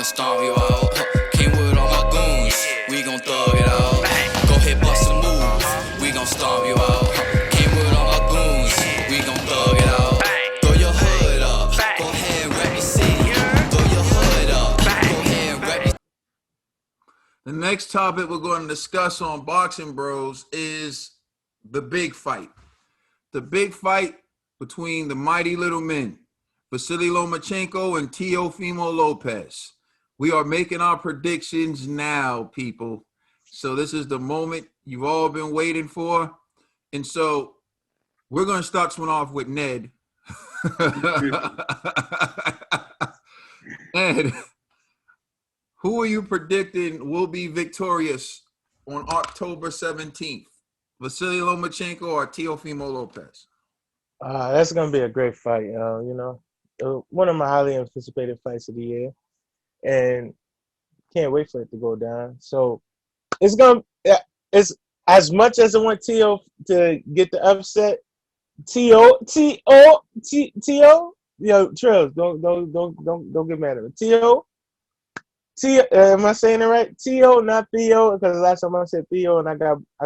stomp you out. Came with all my goons, we gon' thug it out. Go ahead, bust a move, we gon' stomp you out. Came with all my goons, we gon' thug it out. Throw your hood up, go ahead and rep your city. Throw your hood up, go ahead and rep your. The next topic we're going to discuss on Boxing Bros is the big fight. The big fight between the mighty little men, Vasyl Lomachenko and Teofimo Lopez. We are making our predictions now, people. So this is the moment you've all been waiting for. And so we're going to start this one off with Ned. Ned, who are you predicting will be victorious on October 17th? Vasyl Lomachenko or Teofimo Lopez? That's gonna be a great fight. One of my highly anticipated fights of the year, and can't wait for it to go down. So it's as much as I want Teo to get the upset. Teo, Trills, don't get mad at me. Teo, am I saying it right? Teo, not Theo, because last time I said Theo and I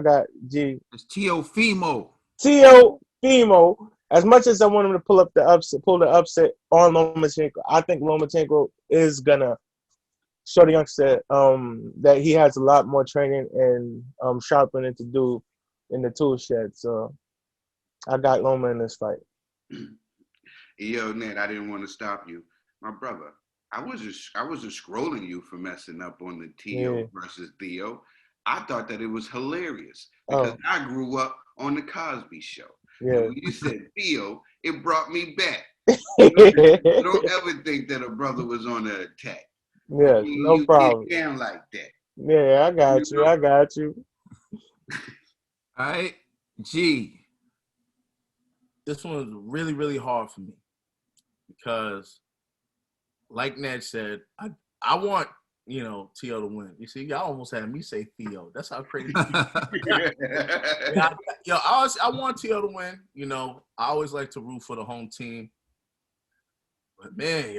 got G. It's Teofimo. Teofimo. As much as I want him to pull the upset on Lomachenko, I think Lomachenko is gonna show the youngster that he has a lot more training and sharpening to do in the tool shed. So I got Loma in this fight. Yo, Ned, I didn't want to stop you, my brother. I wasn't scrolling you for messing up on the Teo versus Theo. I thought that it was hilarious because I grew up on the Cosby Show. Yeah. And when you said Theo, it brought me back. Don't ever think that a brother was on an attack. Yeah, no problem. Get down like that. Yeah, I got you. All right, G. This one was really, really hard for me because, like Ned said, I want Teo to win. You see, y'all almost had me say Theo. That's how crazy. I want Teo to win. I always like to root for the home team. But man,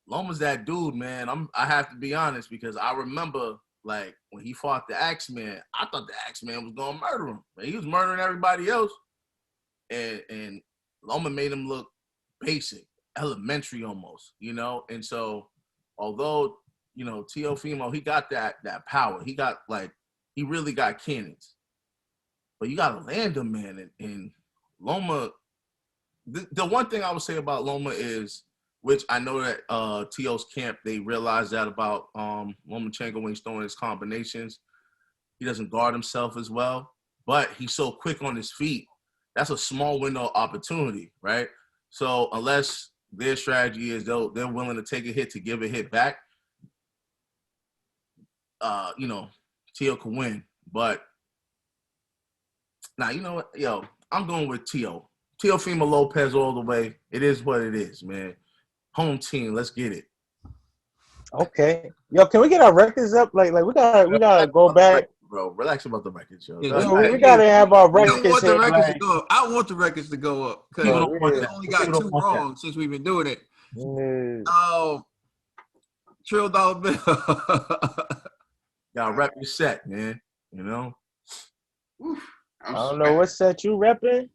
Loma's that dude, man. I have to be honest because I remember like when he fought the Axeman, I thought the Axeman was gonna murder him. He was murdering everybody else, and Loma made him look basic, elementary almost, And so, although Teofimo, he got that power. He really got cannons. But you got to land him, man. And Loma, the one thing I would say about Loma is, which I know that Teo's camp, they realized that about Lomachenko when he's throwing his combinations. He doesn't guard himself as well, but he's so quick on his feet. That's a small window of opportunity, right? So unless their strategy is they're willing to take a hit to give a hit back, Teo can win. But now, you know what? Yo, I'm going with Teo. Teofimo Lopez all the way. It is what it is, man. Home team, let's get it. Okay. Yo, can we get our records up? Like we gotta go back. Bro, relax about the records, yo. We gotta have our records. I want the records to go up because we only got 2 wrong since we've been doing it. Oh, Trill Dollar Bill. Y'all rep your set, man. Oof, I don't know what set you repping,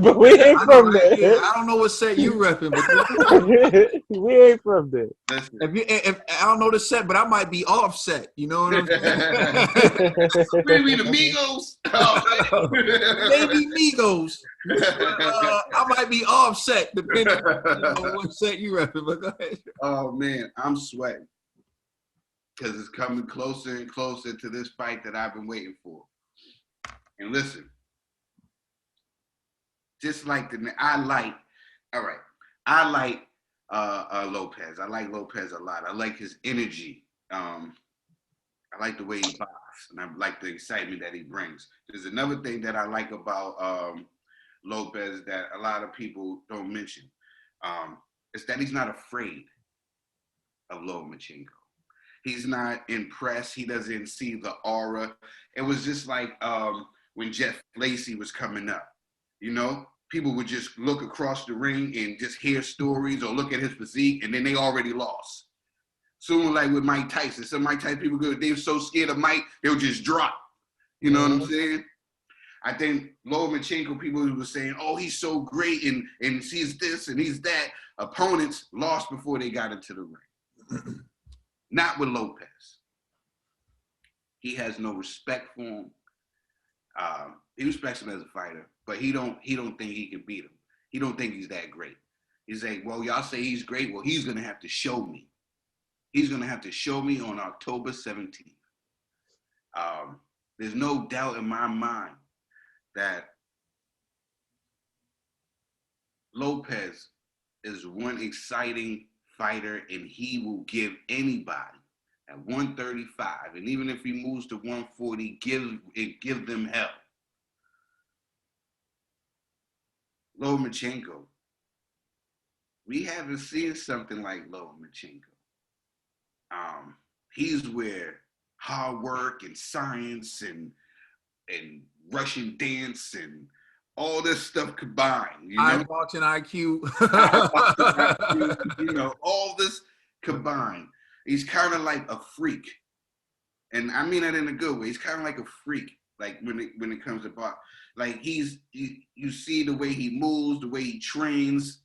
but we ain't from there. I don't know what set you repping, but we ain't from there. If I don't know the set, but I might be offset. You know what I'm saying? Maybe the Migos. Maybe Migos. I might be offset depending on what set you repping. But go ahead. Oh man, I'm sweating because it's coming closer and closer to this fight that I've been waiting for. And listen, just like I like Lopez. I like Lopez a lot. I like his energy. I like the way he boxes, and I like the excitement that he brings. There's another thing that I like about Lopez that a lot of people don't mention. Is that he's not afraid of Lomachenko. He's not impressed. He doesn't see the aura. It was just like when Jeff Lacey was coming up, people would just look across the ring and just hear stories or look at his physique, and then they already lost. Soon, like with Mike Tyson, some Mike Tyson people go, they're so scared of Mike, they'll just drop. You know what I'm saying? I think Lomachenko, people who were saying, oh, he's so great and he's this and he's that. Opponents lost before they got into the ring. Not with Lopez. He has no respect for him. He respects him as a fighter, but he don't think he can beat him. He don't think he's that great. He's like, well, y'all say he's great. Well, he's gonna have to show me. He's gonna have to show me on October 17th. There's no doubt in my mind that Lopez is one exciting fighter, and he will give anybody at 135, and even if he moves to 140, give them hell. Lomachenko, we haven't seen something like Lomachenko. He's where hard work and science and Russian dance and all this stuff combined. You know? Eye-watching IQ. You know, all this combined. He's kind of like a freak. And I mean that in a good way. He's kind of like a freak. Like when it comes to boxing. Like you see the way he moves, the way he trains.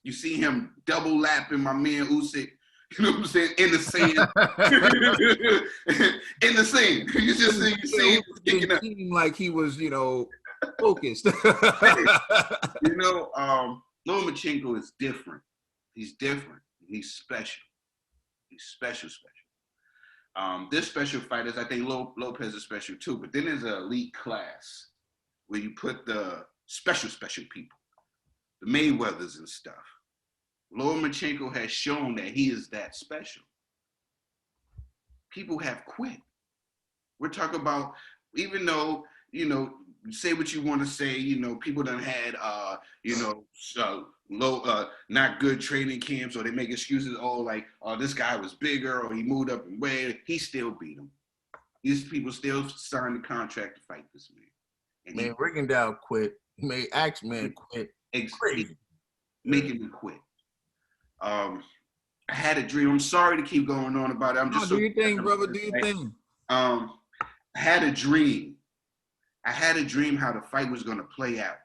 You see him double lapping my man Usyk. You know what I'm saying? In the sand. In the sand. You just see him kicking up. Like he was, focused. You know, Lomachenko is different. He's different. He's special. He's special. There's special fighters. I think Lopez is special too. But then there's an elite class where you put the special people, the Mayweathers and stuff. Lomachenko has shown that he is that special. People have quit. We're talking about, even though, say what you want to say, people done had, not good training camps, or they make excuses, this guy was bigger, or he moved up in weight. He still beat him. These people still signed the contract to fight this man. And man, Rigondeaux quit. Made Axeman quit. Crazy. Making him quit. I had a dream. I'm sorry to keep going on about it. Do your thing, brother. Do your thing. I had a dream. how the fight was going to play out,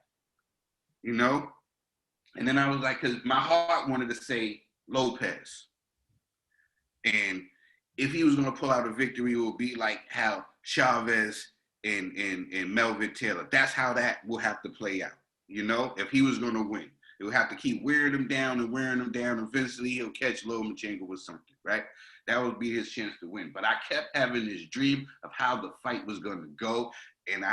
And then I was like, because my heart wanted to say Lopez. And if he was going to pull out a victory, it would be like how Chavez and Melvin Taylor. That's how that will have to play out, if he was going to win. It would have to keep wearing him down. Eventually, he'll catch Lomachenko with something, right? That would be his chance to win. But I kept having this dream of how the fight was going to go. And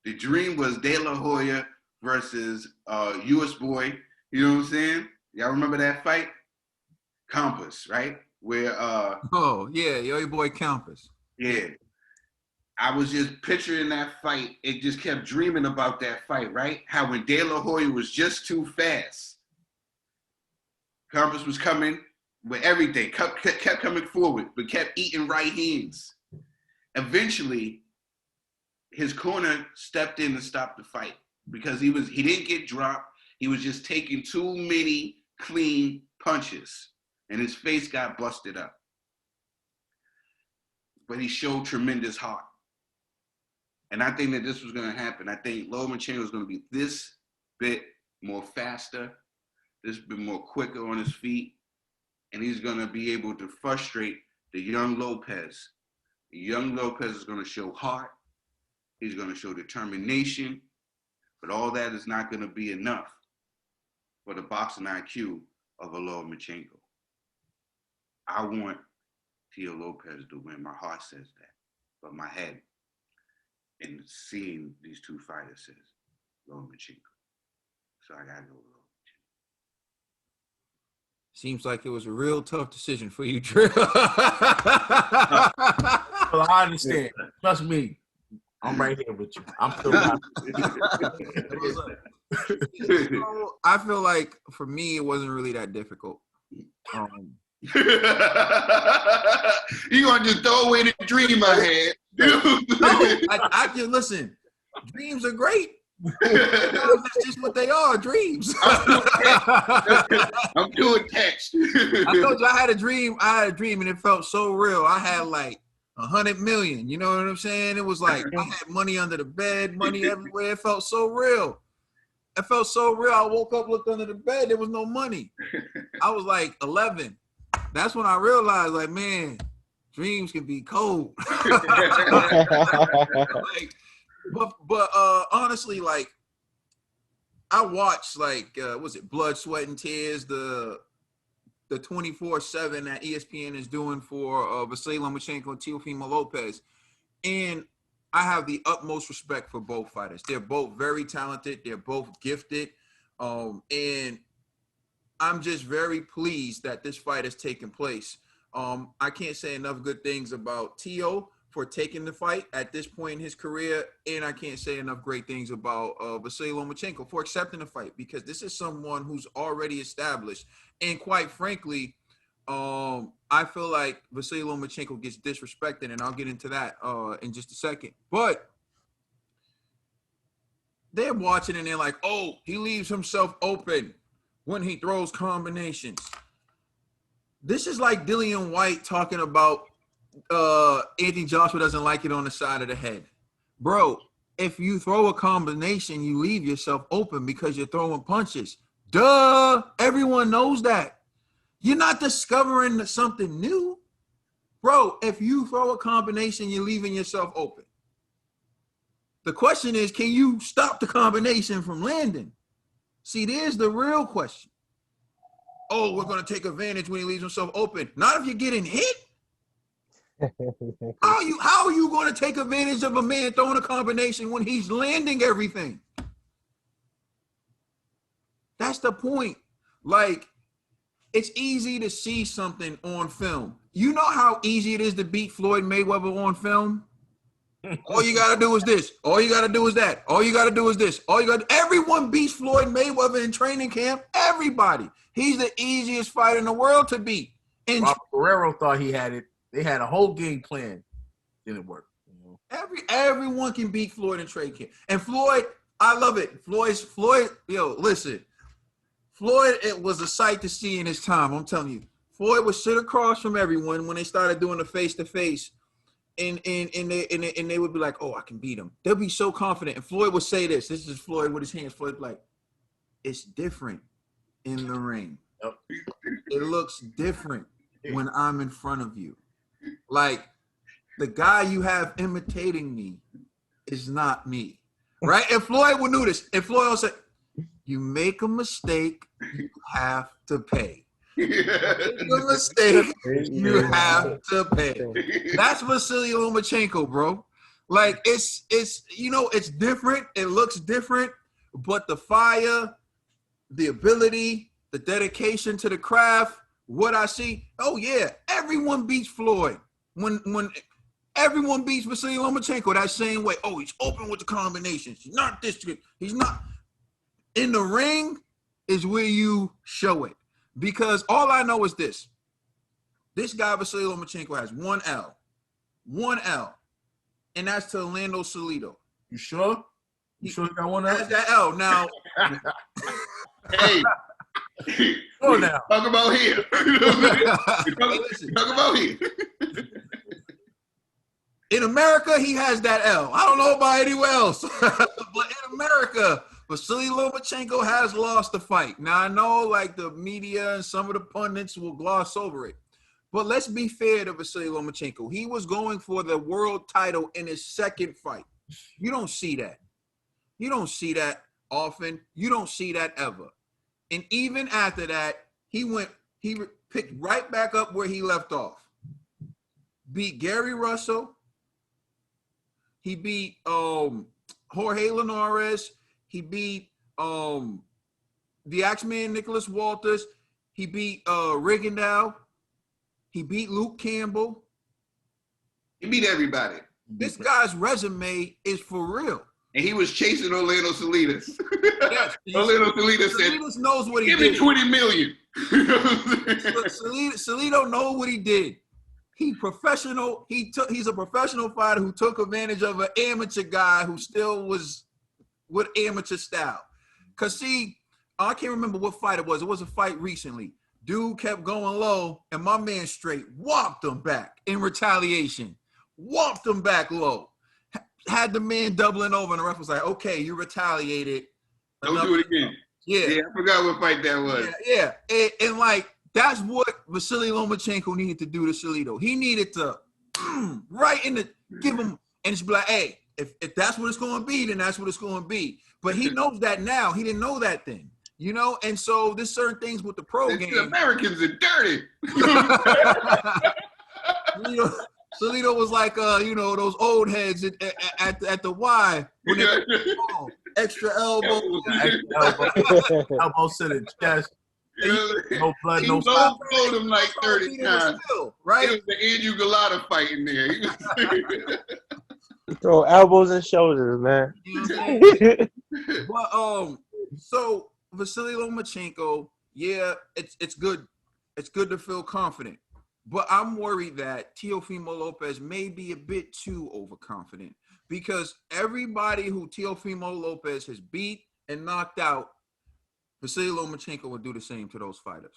the dream was De La Hoya versus US boy. You know what I'm saying? Y'all remember that fight? Campos, right? Where your boy Campos. Yeah. I was just picturing that fight. It just kept dreaming about that fight, right? How when De La Hoya was just too fast, Campos was coming with everything, kept coming forward, but kept eating right hands. Eventually, his corner stepped in and stopped the fight because he didn't get dropped. He was just taking too many clean punches, and his face got busted up. But he showed tremendous heart. And I think that this was going to happen. I think Lomachenko is going to be this bit more faster, this bit more quicker on his feet, and he's going to be able to frustrate the young Lopez. The young Lopez is going to show heart. He's going to show determination, but all that is not going to be enough for the boxing IQ of a Lomachenko. I want Teo Lopez to win. My heart says that, but my head, and seeing these two fighters, says Lomachenko. So I gotta go with Lomachenko. Seems like it was a real tough decision for you, Trill. Well, I understand. Trust me, I'm right here with you. I'm still not. I feel like for me, it wasn't really that difficult. You gonna just throw away the dream I had? I just listen. Dreams are great. That's just what they are, dreams. I'm too attached. I told you I had a dream and it felt so real. I had like 100 million, you know what I'm saying? It was like I had money under the bed, money everywhere. It felt so real. It felt so real. I woke up, looked under the bed, there was no money. I was like 11. That's when I realized, like, man, dreams can be cold. Like, but honestly, like, I watched like was it Blood, Sweat, and Tears, the 24/7 that ESPN is doing for Vasyl Lomachenko and Teofimo Lopez, and I have the utmost respect for both fighters. They're both very talented. They're both gifted, and I'm just very pleased that this fight has taken place. I can't say enough good things about Teo for taking the fight at this point in his career, and I can't say enough great things about Vasyl Lomachenko for accepting the fight, because this is someone who's already established. And quite frankly, I feel like Vasyl Lomachenko gets disrespected, and I'll get into that in just a second. But they're watching and they're like, oh, he leaves himself open when he throws combinations. This is like Dillian White talking about Anthony Joshua doesn't like it on the side of the head. Bro, if you throw a combination, you leave yourself open because you're throwing punches. Duh. Everyone knows that. You're not discovering something new. Bro, if you throw a combination, you're leaving yourself open. The question is, can you stop the combination from landing? See, there's the real question. Oh, we're going to take advantage when he leaves himself open. Not if you're getting hit. How are you going to take advantage of a man throwing a combination when he's landing everything? That's the point. Like, it's easy to see something on film. You know how easy it is to beat Floyd Mayweather on film? All you got to do is this. All you got to do is that. All you got to do is this. Everyone beats Floyd Mayweather in training camp. Everybody. He's the easiest fighter in the world to beat. And Robert Guerrero thought he had it. They had a whole game plan. Didn't work. Everyone can beat Floyd in training camp. And Floyd, I love it. Floyd, yo, listen. Floyd, it was a sight to see in his time. I'm telling you. Floyd would sit across from everyone when they started doing the face-to-face. And they would be like, oh, I can beat him. They'll be so confident. And Floyd would say this. This is Floyd with his hands. Floyd would be like, it's different in the ring. Yep. It looks different when I'm in front of you. Like, the guy you have imitating me is not me. Right? And Floyd would do this. And Floyd would say, you make a mistake, you have to pay. You make a mistake, you have to pay. That's Vasyl Lomachenko, bro. Like, it's you know, it's different. It looks different, but the fire, the ability, the dedication to the craft, what I see, oh yeah, everyone beats Floyd. When everyone beats Vasyl Lomachenko that same way. Oh, he's open with the combinations. He's not this good. He's not. In the ring is where you show it. Because all I know is this. This guy, Vasyl Lomachenko, has one L. One L. And that's to Orlando Salido. You sure? You sure you got one L? That's that L. Now. Hey. Oh, now. Talk about here. Talk about here. In America, he has that L. I don't know about anywhere else. But in America, Vasyl Lomachenko has lost the fight. Now, I know like the media and some of the pundits will gloss over it. But let's be fair to Vasyl Lomachenko. He was going for the world title in his second fight. You don't see that. You don't see that often. You don't see that ever. And even after that, he picked right back up where he left off. Beat Gary Russell. He beat Jorge Linares. He beat the Axeman Nicholas Walters. He beat Rigondeaux. He beat Luke Campbell. He beat everybody. This guy's resume is for real. And he was chasing Orlando Salinas. Yes, Orlando Salinas said, Salinas knows what he give did. me $20 million. Salido knows what he did. He's a professional fighter who took advantage of an amateur guy who still was with amateur style. Cause see, I can't remember what fight it was. It was a fight recently. Dude kept going low, and my man straight whopped him back in retaliation. Whopped him back low. Had the man doubling over, and the ref was like, "Okay, you retaliated. Don't do it again." Yeah, I forgot what fight that was. Yeah. And like that's what Vasyl Lomachenko needed to do to Shalito. He needed to right in the give him and just be like, "Hey, if that's what it's going to be, then that's what it's going to be." But he knows that now. He didn't know that then. You know, and so there's certain things with the pro game. Americans are dirty. Shalito was like, those old heads at the Y when they extra elbow, elbow to the chest. No blood, he no stop. told him like 30 times. Right? It was the Andrew Galata fight in there. Throw elbows and shoulders, man. You know what I'm saying? But so Vasyl Lomachenko, yeah, it's good. It's good to feel confident. But I'm worried that Teofimo Lopez may be a bit too overconfident because everybody who Teofimo Lopez has beat and knocked out, Vasyl Lomachenko would do the same to those fighters.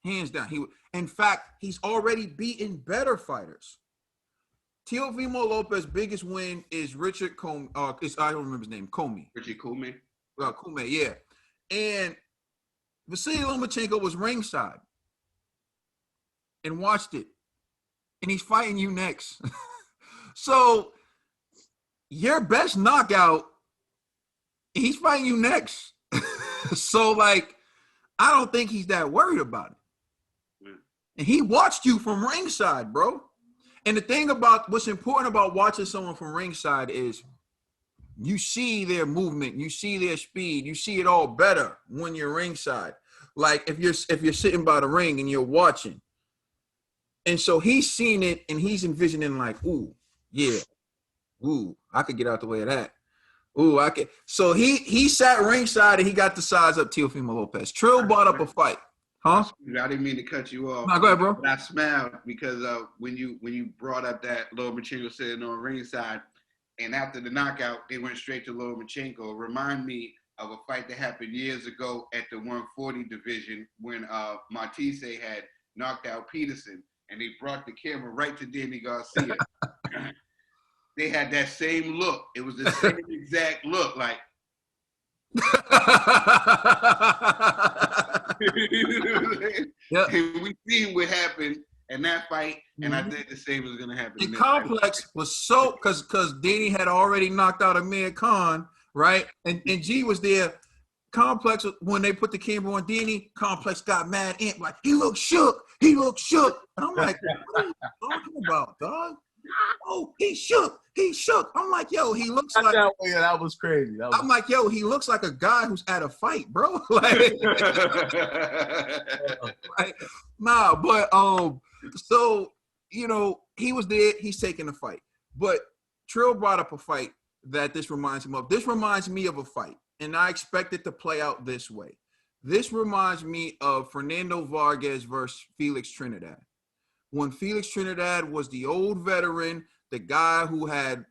Hands down. In fact, he's already beaten better fighters. Teofimo Lopez's biggest win is Richard Comey. I don't remember his name. Comey. Richard Comey? Comey, yeah. And Vasyl Lomachenko was ringside and watched it. And he's fighting you next. So your best knockout, he's fighting you next. So, like, I don't think he's that worried about it. Yeah. And he watched you from ringside, bro. And the thing about what's important about watching someone from ringside is you see their movement, you see their speed, you see it all better when you're ringside. Like if you're sitting by the ring and you're watching. And so he's seen it and he's envisioning like, ooh, yeah, ooh, I could get out the way of that. Ooh, I could. So he sat ringside and he got to size up Teofimo Lopez. Trill brought up a fight. Huh? I didn't mean to cut you off. No, go ahead, bro. But I smiled because when you brought up that Lomachenko sitting on ringside, and after the knockout, they went straight to Lomachenko. Remind me of a fight that happened years ago at the 140 division when Martise had knocked out Peterson, and they brought the camera right to Danny Garcia. They had that same look. It was the same exact look, like. Yep. And we seen what happened in that fight, and I think the same was gonna happen. The complex was so because Danny had already knocked out Amir Khan, right? And G was there. Complex, when they put the camera on Danny, Complex got mad and like he looked shook. And I'm like, what are you talking about, dog? Oh, he shook. I'm like, yo, he looks like that was crazy. I'm like, yo, he looks like a guy who's at a fight, bro. Like, right? Nah, but so he was there. He's taking the fight. But Trill brought up a fight that this reminds him of. This reminds me of a fight, and I expect it to play out this way. This reminds me of Fernando Vargas versus Felix Trinidad. When Felix Trinidad was the old veteran, the guy who had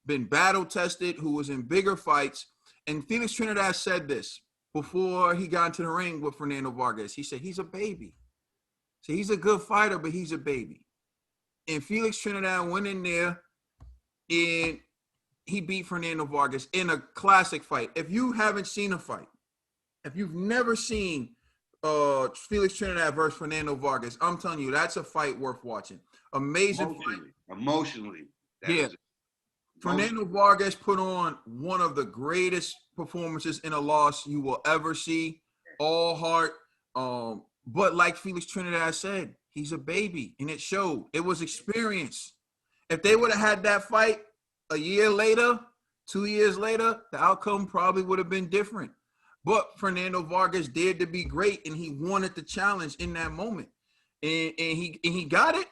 been battle tested, who was in bigger fights. And Felix Trinidad said this before he got into the ring with Fernando Vargas. He said, he's a baby. So he's a good fighter, but he's a baby. And Felix Trinidad went in there and he beat Fernando Vargas in a classic fight. If you haven't seen a fight, if you've never seen Felix Trinidad versus Fernando Vargas, I'm telling you, that's a fight worth watching. Amazing fight. Emotionally. Yeah. Fernando Vargas put on one of the greatest performances in a loss you will ever see. All heart. But like Felix Trinidad said, he's a baby, and it showed. It was experience. If they would have had that fight a year later, 2 years later, the outcome probably would have been different. But Fernando Vargas dared to be great, and he wanted the challenge in that moment. And he got it,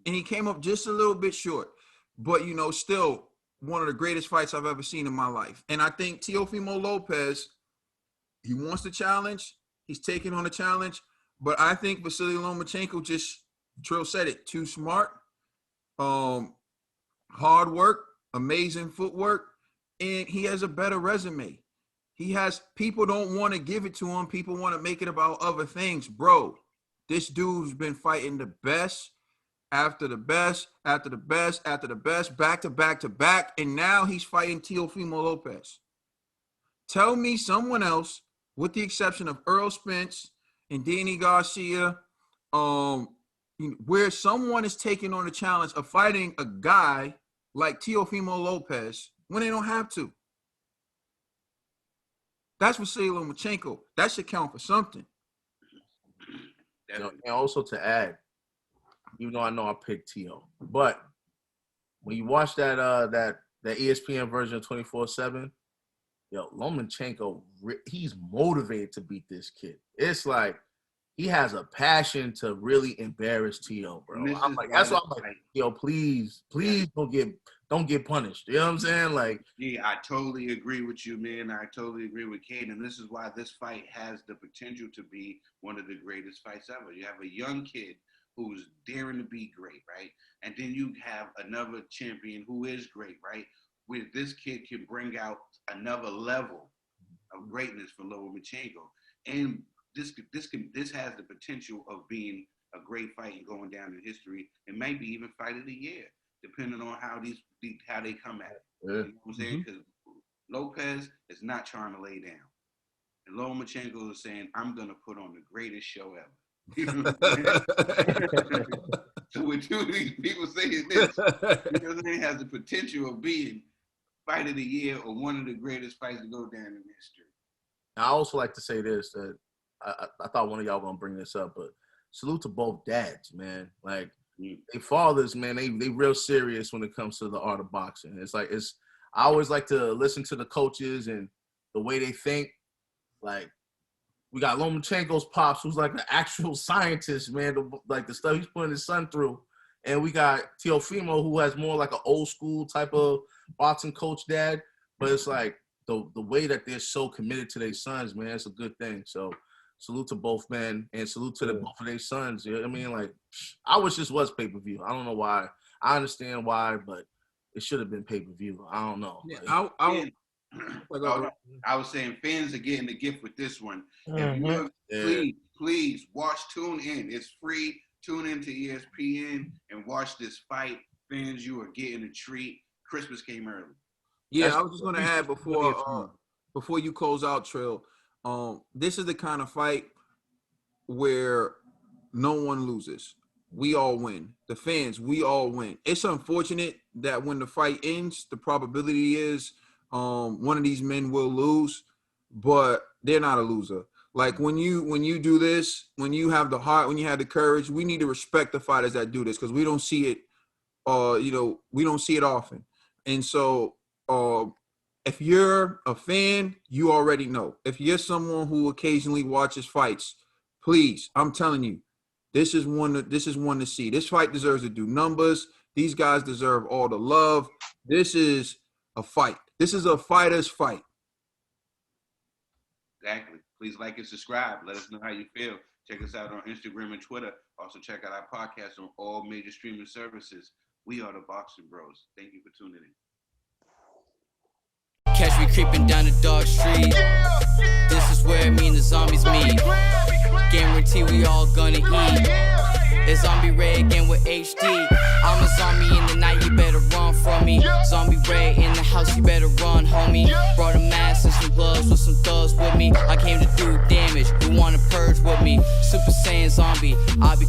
and he came up just a little bit short. But, still one of the greatest fights I've ever seen in my life. And I think Teofimo Lopez, he wants the challenge. He's taking on the challenge. But I think Vasyl Lomachenko Trill said it, too smart, hard work, amazing footwork. and he has a better resume. He has people don't want to give it to him. People want to make it about other things, bro. This dude's been fighting the best after the best, after the best, after the best, back to back to back, and now he's fighting Teofimo Lopez. Tell me someone else, with the exception of Earl Spence and Danny Garcia, where someone is taking on the challenge of fighting a guy like Teofimo Lopez when they don't have to. That's Vasyl Lomachenko. That should count for something. And also to add, even though I know I picked Teo, but when you watch that ESPN version of 24/7, yo, Lomachenko, he's motivated to beat this kid. It's like he has a passion to really embarrass Teo, bro. I'm like, that's why I'm like, yo, please don't get punished. You know what I'm saying? Like, yeah, I totally agree with you, man. I totally agree with Kate, and this is why this fight has the potential to be one of the greatest fights ever. You have a young kid who's daring to be great, right? And then you have another champion who is great, right? Where this kid can bring out another level of greatness for Lomachenko. And this has the potential of being a great fight and going down in history, and maybe even fight of the year, depending on how they come at it. You know what I'm saying? Because Lopez is not trying to lay down. And Lomachenko is saying, I'm going to put on the greatest show ever. You know what I'm saying? So with two of these people saying this, you know what I'm saying, has the potential of being fight of the year or one of the greatest fights to go down in history. I also like to say this, that I thought one of y'all gonna bring this up, but salute to both dads, man. Like, they fathers, man, they real serious when it comes to the art of boxing. I always like to listen to the coaches and the way they think. Like, we got Lomachenko's pops, who's like an actual scientist, man, like the stuff he's putting his son through. And we got Teofimo, who has more like an old school type of boxing coach dad. But it's like the way that they're so committed to their sons, man, it's a good thing. So salute to both men, and salute to both of their sons. You know what I mean? Like, I wish this was pay-per-view. I don't know why. I understand why, but it should have been pay-per-view. I don't know. Yeah, I was saying fans are getting the gift with this one. Please watch, tune in. It's free. Tune into ESPN and watch this fight. Fans, you are getting a treat. Christmas came early. Yeah, I was just going to add before you close out, Trill, this is the kind of fight where no one loses. We all win. The fans, we all win. It's unfortunate that when the fight ends, the probability is one of these men will lose, but they're not a loser. Like, when you do this, when you have the heart, when you have the courage, we need to respect the fighters that do this, because we don't see it. We don't see it often. And so, if you're a fan, you already know. If you're someone who occasionally watches fights, please, I'm telling you, this is one to see. This fight deserves to do numbers. These guys deserve all the love. This is a fight. This is a fighter's fight. Exactly. Please like and subscribe. Let us know how you feel. Check us out on Instagram and Twitter. Also check out our podcast on all major streaming services. We are the Boxing Bros. Thank you for tuning in. Catch me creeping down the dark street. This is where me and the zombies meet. Guarantee we all gonna eat. It's Zombie Ray again with HD. I'm a zombie in the night, you better run from me. Zombie Ray in the house, you better run, homie. Brought a mask and some gloves with some thugs with me. I came to do damage, you wanna purge with me. Super Saiyan zombie, I'll be